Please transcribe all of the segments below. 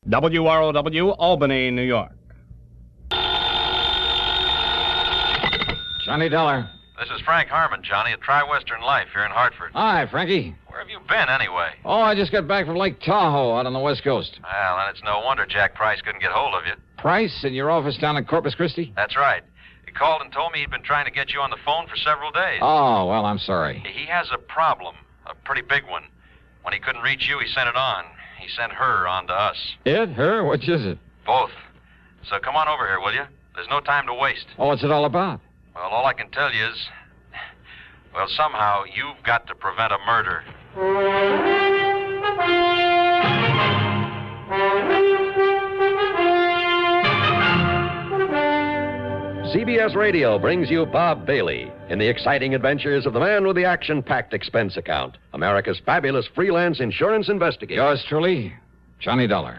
WROW, Albany, New York. Johnny Dollar. This is Frank Harmon, Johnny, at Tri-Western Life here in Hartford. Hi, Frankie. Where have you been, anyway? Oh, I just got back from Lake Tahoe out on the West Coast. Well, then it's no wonder Jack Price couldn't get hold of you. Price, in your office down in Corpus Christi? That's right. He called and told me he'd been trying to get you on the phone for several days. Oh, well, I'm sorry. He has a problem, a pretty big one. When he couldn't reach you, he sent it on. He sent her on to us. It? Her? Which is it? Both. So come on over here, will you? There's no time to waste. Oh, what's it all about? Well, all I can tell you is, well, somehow you've got to prevent a murder. CBS Radio brings you Bob Bailey in the exciting adventures of the man with the action-packed expense account, America's fabulous freelance insurance investigator. Yours truly, Johnny Dollar.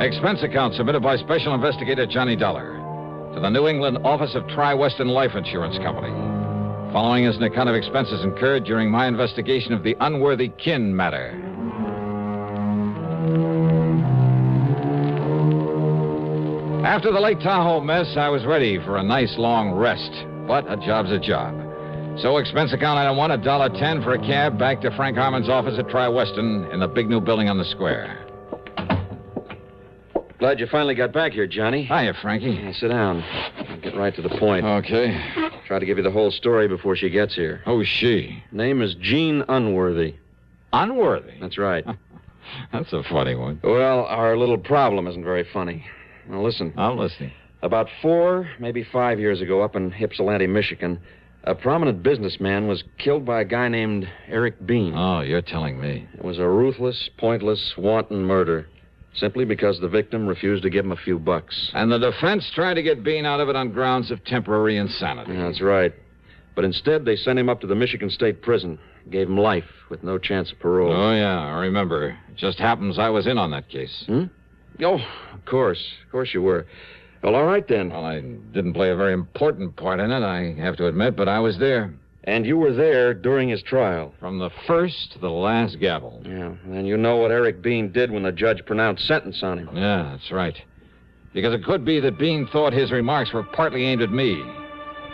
Expense account submitted by Special Investigator Johnny Dollar to the New England Office of Tri-Western Life Insurance Company. Following is an account of expenses incurred during my investigation of the Unworthy Kin Matter. After the Lake Tahoe mess, I was ready for a nice long rest, but a job's a job. So expense account item 1, $1.10 for a cab back to Frank Harmon's office at Tri-Western in the big new building on the square. Glad you finally got back here, Johnny. Hiya, Frankie. Now, sit down. I'll get right to the point. Okay. Try to give you the whole story before she gets here. Who's she? Name is Jean Unworthy. Unworthy? That's right. That's a funny one. Well, our little problem isn't very funny. Now, listen. I'm listening. About 4, maybe 5 years ago, up in Ypsilanti, Michigan, a prominent businessman was killed by a guy named Eric Bean. Oh, you're telling me. It was a ruthless, pointless, wanton murder. Simply because the victim refused to give him a few bucks. And the defense tried to get Bean out of it on grounds of temporary insanity. Yeah, that's right. But instead, they sent him up to the Michigan State Prison. Gave him life with no chance of parole. Oh, yeah, I remember. It just happens I was in on that case. Oh, of course. Of course you were. Well, all right then. Well, I didn't play a very important part in it, I have to admit, but I was there. And you were there during his trial. From the first to the last gavel. Yeah, and you know what Eric Bean did when the judge pronounced sentence on him. Yeah, that's right. Because it could be that Bean thought his remarks were partly aimed at me.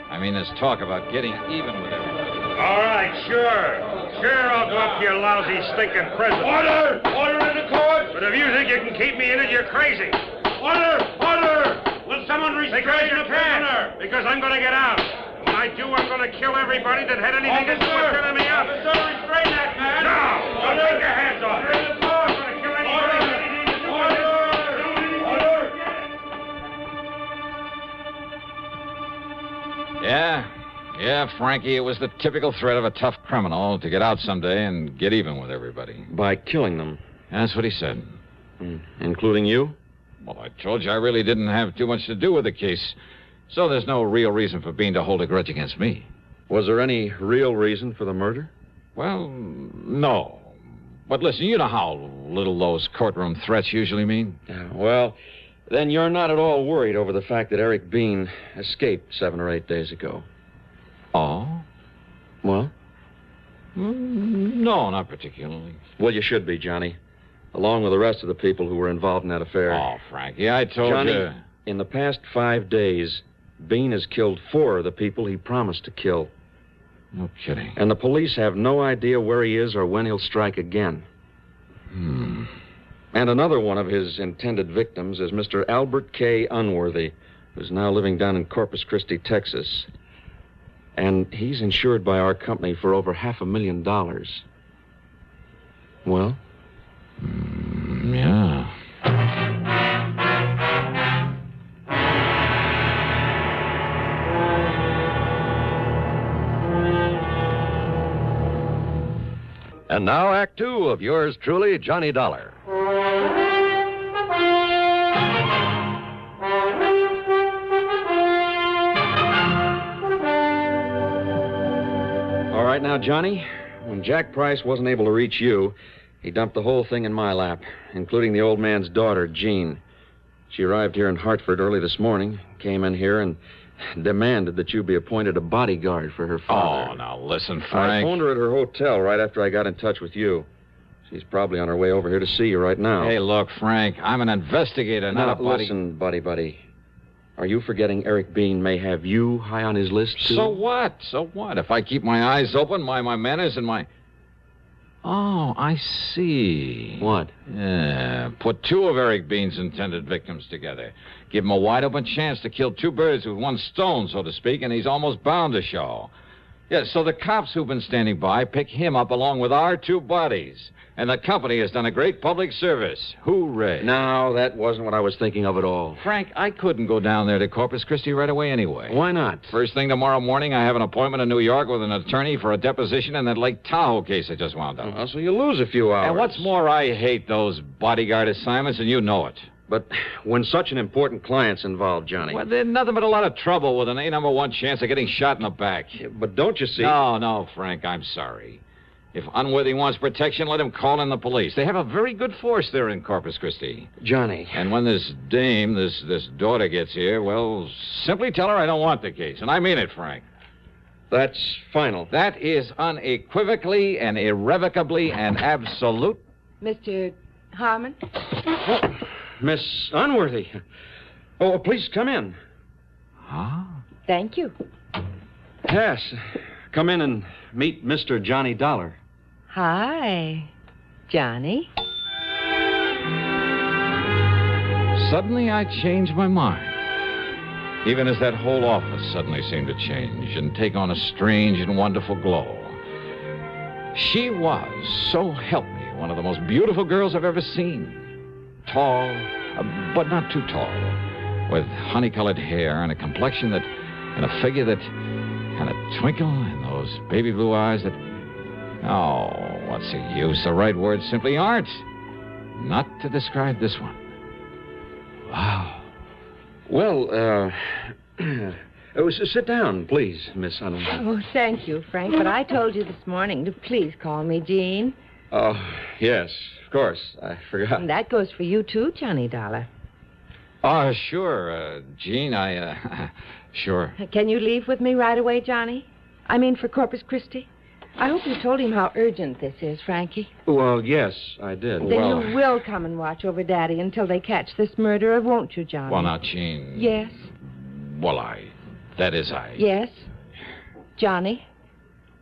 I mean, this talk about getting even with everybody. All right, sure. Sure, I'll go up to your lousy, stinking prison. Order! Order in the court! But if you think you can keep me in it, you're crazy. Order! Order! Will someone restrain the prisoner? Because I'm going to get out. When I do, I'm going to kill everybody that had anything to do with filling me up. Officer, restrain that man! No! Don't take your hands off me. Order in the court! I'm going to kill anybody that had anything to do with Order! Yeah, Frankie, it was the typical threat of a tough criminal to get out someday and get even with everybody. By killing them. That's what he said. Including you? Well, I told you I really didn't have too much to do with the case. So there's no real reason for Bean to hold a grudge against me. Was there any real reason for the murder? Well, no. But listen, you know how little those courtroom threats usually mean. Yeah, well, then you're not at all worried over the fact that Eric Bean escaped 7 or 8 days ago. Oh? Well? No, not particularly. Well, you should be, Johnny. Along with the rest of the people who were involved in that affair. Oh, Frankie, I told Johnny, you. In the past 5 days, Bean has killed 4 of the people he promised to kill. No kidding. And the police have no idea where he is or when he'll strike again. And another one of his intended victims is Mr. Albert K. Unworthy, who's now living down in Corpus Christi, Texas. And he's insured by our company for over $500,000. Well? Yeah. And now, Act 2 of yours truly, Johnny Dollar. All right now, Johnny. When Jack Price wasn't able to reach you, he dumped the whole thing in my lap, including the old man's daughter, Jean. She arrived here in Hartford early this morning, came in here and demanded that you be appointed a bodyguard for her father. Oh, now listen, I Frank. phoned her at her hotel right after I got in touch with you. She's probably on her way over here to see you right now. Hey, look, Frank, I'm an investigator, not a body... Listen, buddy. Are you forgetting Eric Bean may have you high on his list, too? So what? So what? If I keep my eyes open, my manners and my... Oh, I see. What? Yeah, put two of Eric Bean's intended victims together. Give him a wide-open chance to kill two birds with one stone, so to speak, and he's almost bound to show. Yeah, so the cops who've been standing by pick him up along with our two bodies. And the company has done a great public service. Hooray. No, that wasn't what I was thinking of at all. Frank, I couldn't go down there to Corpus Christi right away anyway. Why not? First thing tomorrow morning, I have an appointment in New York with an attorney for a deposition in that Lake Tahoe case I just wound up. Oh, so you lose a few hours. And what's more, I hate those bodyguard assignments, and you know it. But when such an important client's involved, Johnny... Well, there's nothing but a lot of trouble with an A-1 chance of getting shot in the back. Yeah, but don't you see... No, Frank, I'm sorry. If Unworthy wants protection, let him call in the police. They have a very good force there in Corpus Christi. Johnny... And when this dame, this daughter gets here, well, simply tell her I don't want the case. And I mean it, Frank. That's final. That is unequivocally and irrevocably and absolute... Mr. Harmon? Oh, Miss Unworthy. Oh, please come in. Huh? Thank you. Yes. Come in and meet Mr. Johnny Dollar. Hi, Johnny. Suddenly, I changed my mind. Even as that whole office suddenly seemed to change and take on a strange and wonderful glow. She was, so help me, one of the most beautiful girls I've ever seen. Tall, but not too tall, with honey-colored hair and a complexion that, and a figure that, and a twinkle in those baby blue eyes that, oh, what's the use? The right words simply aren't. Not to describe this one. Wow. Well, sit down, please, Miss Unworthy. Oh, thank you, Frank, but I told you this morning to please call me Jean. Oh, yes, of course. I forgot. And that goes for you, too, Johnny Dollar. Oh, sure, Jean, sure. Can you leave with me right away, Johnny? I mean, for Corpus Christi? I hope you told him how urgent this is, Frankie. Well, yes, I did. Then you will come and watch over Daddy until they catch this murderer, won't you, Johnny? Well, now, Jean... Yes? Well, that is I... Yes? Johnny?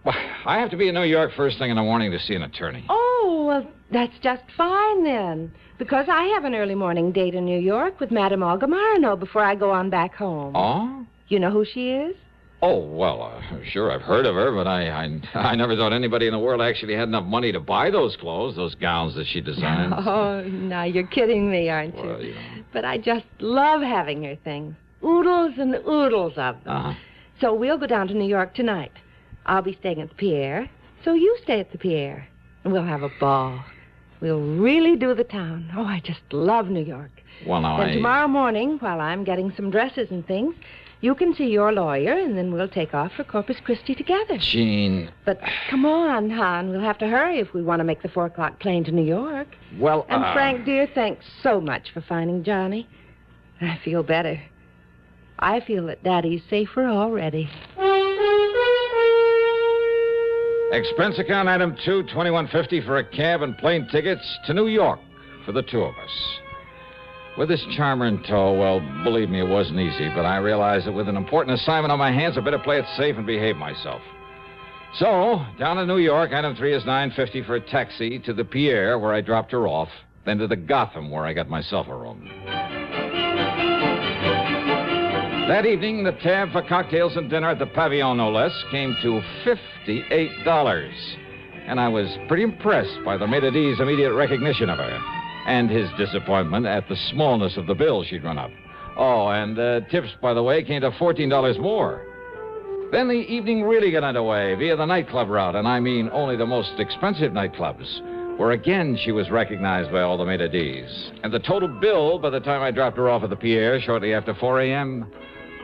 Well, I have to be in New York first thing in the morning to see an attorney. Oh, well, that's just fine, then. Because I have an early morning date in New York with Madame Olga Marino before I go on back home. Oh? You know who she is? Oh, well, sure, I've heard of her, but I never thought anybody in the world actually had enough money to buy those clothes, those gowns that she designs. Oh, now you're kidding me, aren't you? Well, you know. But I just love having her things. Oodles and oodles of them. Uh-huh. So we'll go down to New York tonight. I'll be staying at the Pierre, so you stay at the Pierre. And we'll have a ball. We'll really do the town. Oh, I just love New York. Well, now, Then tomorrow morning, while I'm getting some dresses and things, you can see your lawyer, and then we'll take off for Corpus Christi together. Jean... But come on, hon. We'll have to hurry if we want to make the 4 o'clock plane to New York. Well, And Frank, dear, thanks so much for finding Johnny. I feel better. I feel that Daddy's safer already. Expense account item 2, $21.50 for a cab and plane tickets to New York for the two of us. With this charmer in tow, well, believe me, it wasn't easy, but I realized that with an important assignment on my hands, I better play it safe and behave myself. So, down in New York, item 3 is $9.50 for a taxi to the Pierre, where I dropped her off, then to the Gotham, where I got myself a room. That evening, the tab for cocktails and dinner at the Pavillon, no less, came to $58. And I was pretty impressed by the maître d's immediate recognition of her, and his disappointment at the smallness of the bill she'd run up. Oh, and tips, by the way, came to $14 more. Then the evening really got underway via the nightclub route, and I mean only the most expensive nightclubs, where again she was recognized by all the maître d's. And the total bill, by the time I dropped her off at the Pierre shortly after 4 a.m.,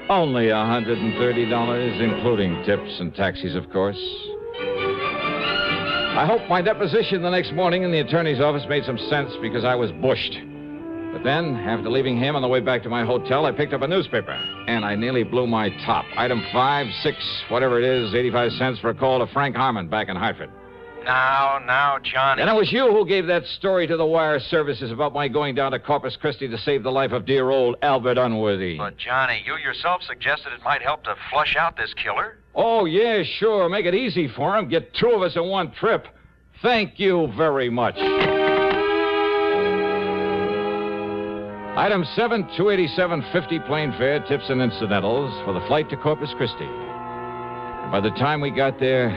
only $130, including tips and taxis, of course. I hope my deposition the next morning in the attorney's office made some sense, because I was bushed. But then, after leaving him on the way back to my hotel, I picked up a newspaper, and I nearly blew my top. Item 5, 6, whatever it is, 85 cents for a call to Frank Harmon back in Hartford. Now, Johnny. And it was you who gave that story to the wire services about my going down to Corpus Christi to save the life of dear old Albert Unworthy. But, Johnny, you yourself suggested it might help to flush out this killer. Oh, yeah, sure. Make it easy for him. Get 2 of us in one trip. Thank you very much. Item 7, 287.50 plane fare, tips and incidentals for the flight to Corpus Christi. By the time we got there,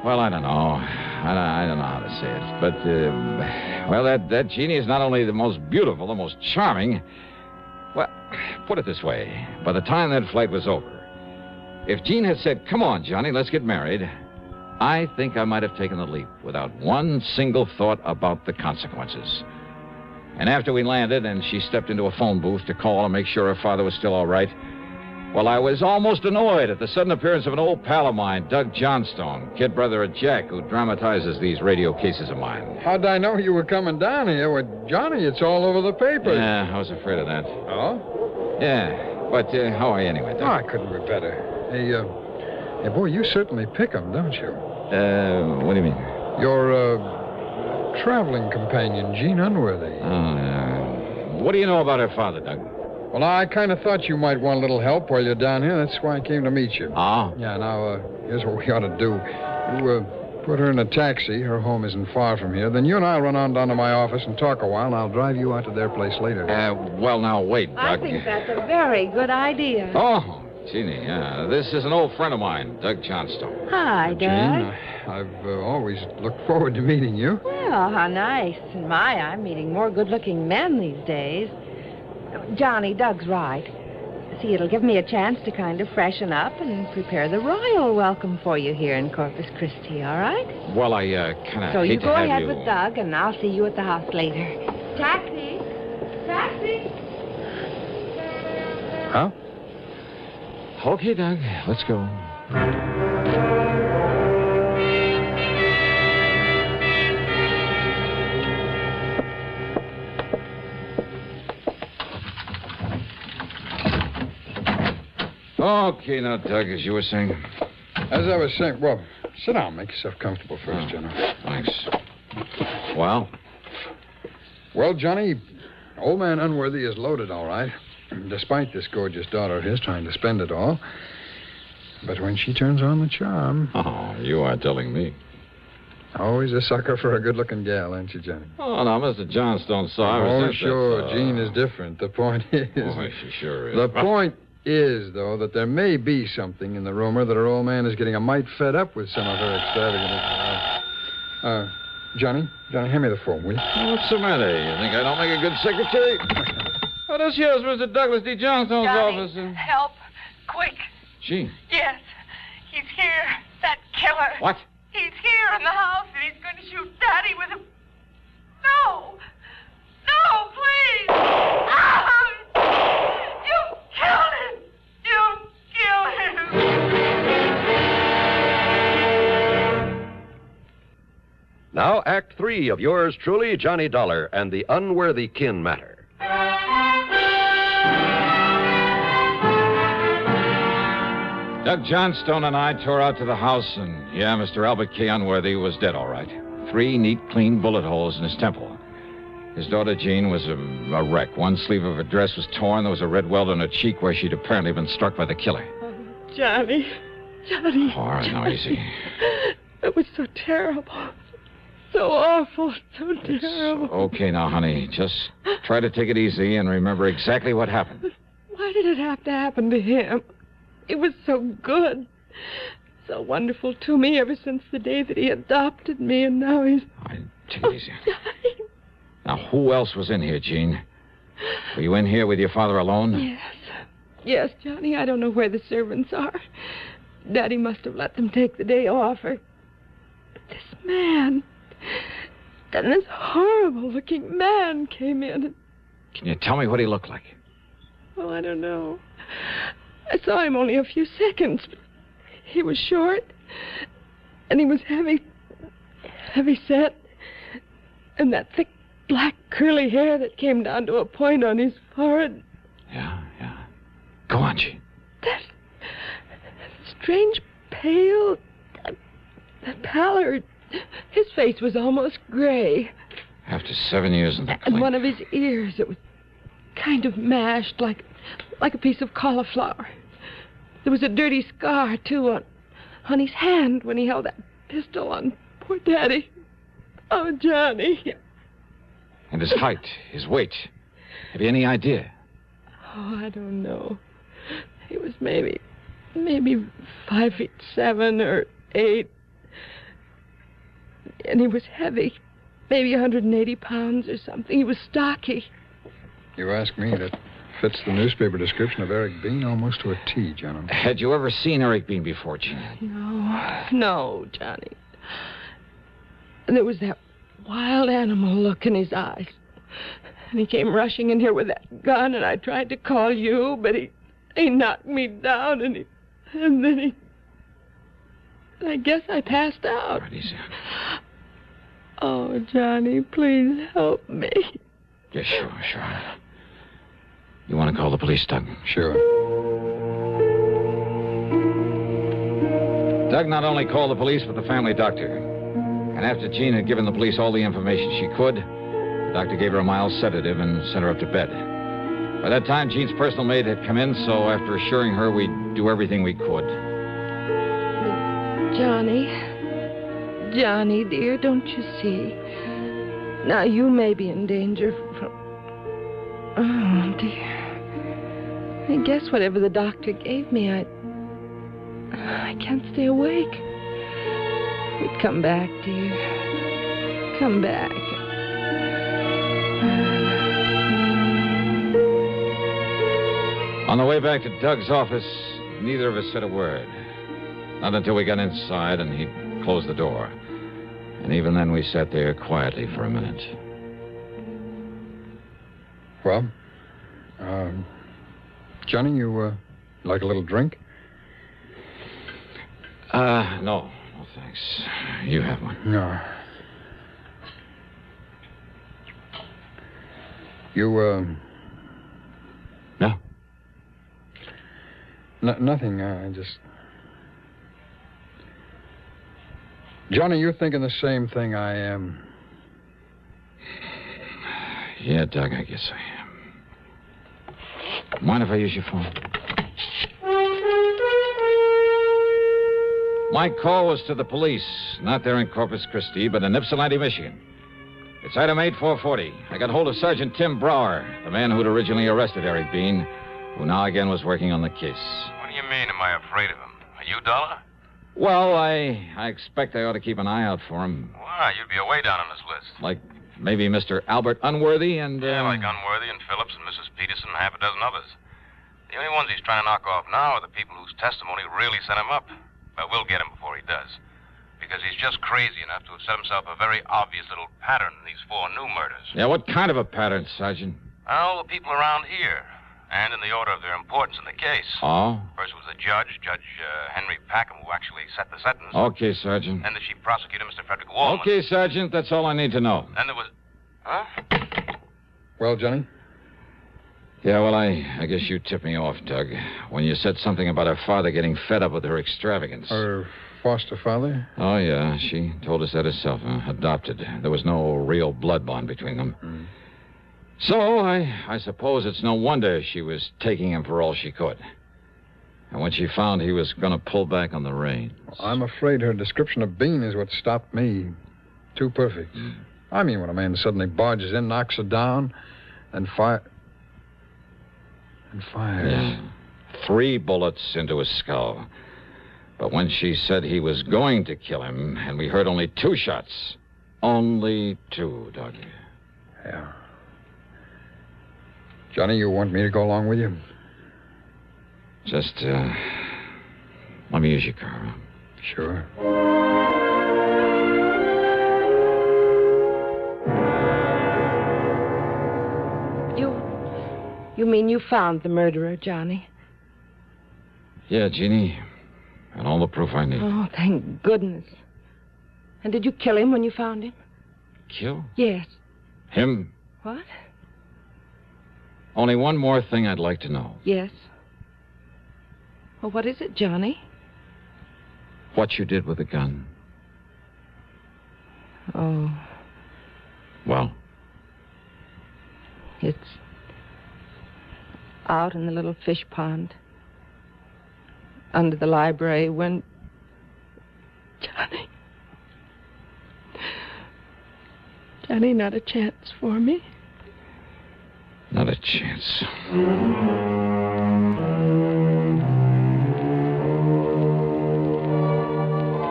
well, I don't know. I don't know how to say it. But, well, that Jeannie is not only the most beautiful, the most charming. Well, put it this way. By the time that flight was over, if Jean had said, come on, Johnny, let's get married, I think I might have taken the leap without one single thought about the consequences. And after we landed and she stepped into a phone booth to call and make sure her father was still all right, well, I was almost annoyed at the sudden appearance of an old pal of mine, Doug Johnstone, kid brother of Jack, who dramatizes these radio cases of mine. How'd I know you were coming down here? With Johnny, it's all over the papers. Yeah, I was afraid of that. Oh? Yeah, but how are you anyway, Doug? Oh, I couldn't be better. Hey, boy, you certainly pick 'em, don't you? What do you mean? Your, traveling companion, Jean Unworthy. What do you know about her father, Doug? Well, I kind of thought you might want a little help while you're down here. That's why I came to meet you. Oh? Yeah, now, here's what we ought to do. You, put her in a taxi. Her home isn't far from here. Then you and I'll run on down to my office and talk a while, and I'll drive you out to their place later. Well, now, wait, Doug. I think that's a very good idea. Oh, Jeannie, this is an old friend of mine, Doug Johnstone. Hi, Doug. Jean, I've always looked forward to meeting you. Well, how nice. I'm meeting more good-looking men these days. Johnny, Doug's right. See, it'll give me a chance to kind of freshen up and prepare the royal welcome for you here in Corpus Christi, all right? Well, I kind of So hate you to go have ahead you... with Doug, and I'll see you at the house later. Taxi! Taxi! Huh? Okay, Doug, let's go. Okay, now, Doug, as you were saying. As I was saying, well, sit down. Make yourself comfortable first, General. Thanks. Well? Well, Johnny, old man Unworthy is loaded, all right. Despite this gorgeous daughter of his trying to spend it all. But when she turns on the charm... Oh, you are telling me. Always a sucker for a good-looking gal, ain't you, Johnny? Oh, now, Mr. Johnstone, sorry. Oh, sure. Jean is different. The point is... Oh, she sure is. The point is, though, that there may be something in the rumor that her old man is getting a mite fed up with some of her extravagant... Johnny, hand me the phone, will you? What's the matter? You think I don't make a good secretary? Oh, this here's Mr. Douglas D. Johnstone's office. Help. Quick. Gee. Yes. He's here. That killer. What? He's here in the house, and he's going to shoot Daddy with a... No. No, please. Ah! You killed him. You killed him. Now, Act 3 of yours truly, Johnny Dollar and the Unworthy Kin Matter. Doug Johnstone and I tore out to the house, and, yeah, Mr. Albert K. Unworthy was dead, all right. 3 neat, clean bullet holes in his temple. His daughter, Jean, was a wreck. One sleeve of her dress was torn. There was a red welt on her cheek where she'd apparently been struck by the killer. Oh, Johnny. All right, now, easy. It was so terrible. So awful. So terrible. It's okay now, honey. Just try to take it easy and remember exactly what happened. Why did it have to happen to him? He was so good. So wonderful to me ever since the day that he adopted me, and now he's... All right, take it easy. Now, who else was in here, Jean? Were you in here with your father alone? Yes. Yes, Johnny. I don't know where the servants are. Daddy must have let them take the day off. But this man... Then this horrible-looking man came in. Can you tell me what he looked like? Oh, I don't know. I saw him only a few seconds. But he was short, and he was heavy set, and that thick black curly hair that came down to a point on his forehead. Yeah. Go on, Jean. That strange pale, that pallor. His face was almost gray. After 7 years in the And clinic. one of his ears, it was kind of mashed, like a piece of cauliflower. There was a dirty scar, too, on his hand when he held that pistol on poor Daddy. Oh, Johnny. And his height, his weight. Have you any idea? Oh, I don't know. He was maybe 5'7" or 8. And he was heavy. Maybe 180 pounds or something. He was stocky. You ask me, that fits the newspaper description of Eric Bean almost to a T, John. Had you ever seen Eric Bean before, Jean? No, Johnny. And there was that wild animal look in his eyes. And he came rushing in here with that gun, and I tried to call you, but he knocked me down, and then I guess I passed out. Right, easy. Oh, Johnny, please help me. Yeah, sure. You want to call the police, Doug? Sure. Doug not only called the police, but the family doctor. And after Jean had given the police all the information she could, the doctor gave her a mild sedative and sent her up to bed. By that time, Jean's personal maid had come in, so after assuring her we'd do everything we could. Johnny, dear, don't you see? Now, you may be in danger from... Oh, dear. I guess whatever the doctor gave me, I can't stay awake. We'd come back, dear. Come back. On the way back to Doug's office, neither of us said a word. Not until we got inside and he closed the door. And even then, we sat there quietly for a minute. Well, Johnny, you like a little drink? No, thanks. You have one. No. You, No? Nothing. I just... Johnny, you're thinking the same thing I am. Yeah, Doug, I guess I am. Mind if I use your phone? My call was to the police, not there in Corpus Christi, but in Ypsilanti, Michigan. It's item 8440. I got hold of Sergeant Tim Brower, the man who'd originally arrested Eric Bean, who now again was working on the case. What do you mean, am I afraid of him? Are you, Dollar? Well, I expect I ought to keep an eye out for him. Why, you'd be away down on this list. Like maybe Mr. Albert Unworthy and... Yeah, like Unworthy and Phillips and Mrs. Peterson and half a dozen others. The only ones he's trying to knock off now are the people whose testimony really set him up. But we'll get him before he does. Because he's just crazy enough to have set himself a very obvious little pattern in these 4 new murders. Yeah, what kind of a pattern, Sergeant? All the people around here. And in the order of their importance in the case. Oh? First was the judge, Judge Henry Packham, who actually set the sentence. Okay, Sergeant. Then the chief prosecutor, Mr. Frederick Wallman. Okay, Sergeant, that's all I need to know. Then there was... Huh? Well, Johnny? Yeah, well, I guess you tipped me off, Doug, when you said something about her father getting fed up with her extravagance. Her foster father? Oh, yeah, she told us that herself. Adopted. There was no real blood bond between them. Mm. So, I suppose it's no wonder she was taking him for all she could. And when she found he was going to pull back on the reins... I'm afraid her description of Bean is what stopped me. Too perfect. I mean, when a man suddenly barges in, knocks her down, and fires. Yeah. 3 bullets into his skull. But when she said he was going to kill him, and we heard only 2 shots. Only 2, Doug. Yeah. Johnny, you want me to go along with you? Just, let me use your car. Sure. You mean you found the murderer, Johnny? Yeah, Jeannie. And all the proof I need. Oh, thank goodness. And did you kill him when you found him? Kill? Yes. Him? What? Only one more thing I'd like to know. Yes. Well, what is it, Johnny? What you did with the gun. Oh, Well, it's out in the little fish pond under the library when... Johnny, not a chance for me. not a chance.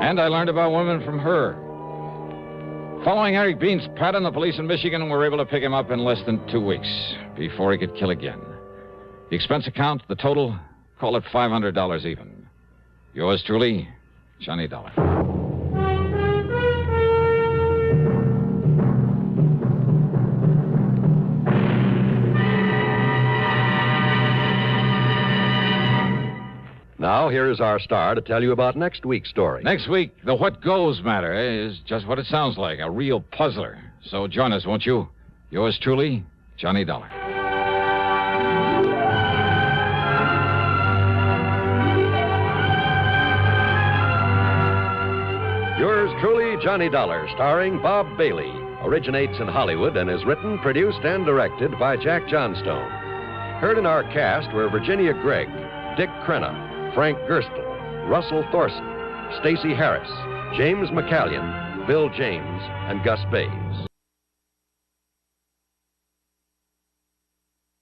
And I learned about women from her. Following Eric Bean's pattern, the police in Michigan were able to pick him up in less than 2 weeks before he could kill again. The expense account, the total, call it $500 even. Yours truly, Johnny Dollar. Now, here is our star to tell you about next week's story. Next week, the What Goes matter is just what it sounds like, a real puzzler. So join us, won't you? Yours truly, Johnny Dollar. Yours truly, Johnny Dollar, starring Bob Bailey, originates in Hollywood and is written, produced, and directed by Jack Johnstone. Heard in our cast were Virginia Gregg, Dick Crenna, Frank Gerstle, Russell Thorson, Stacey Harris, James McCallion, Bill James, and Gus Bays.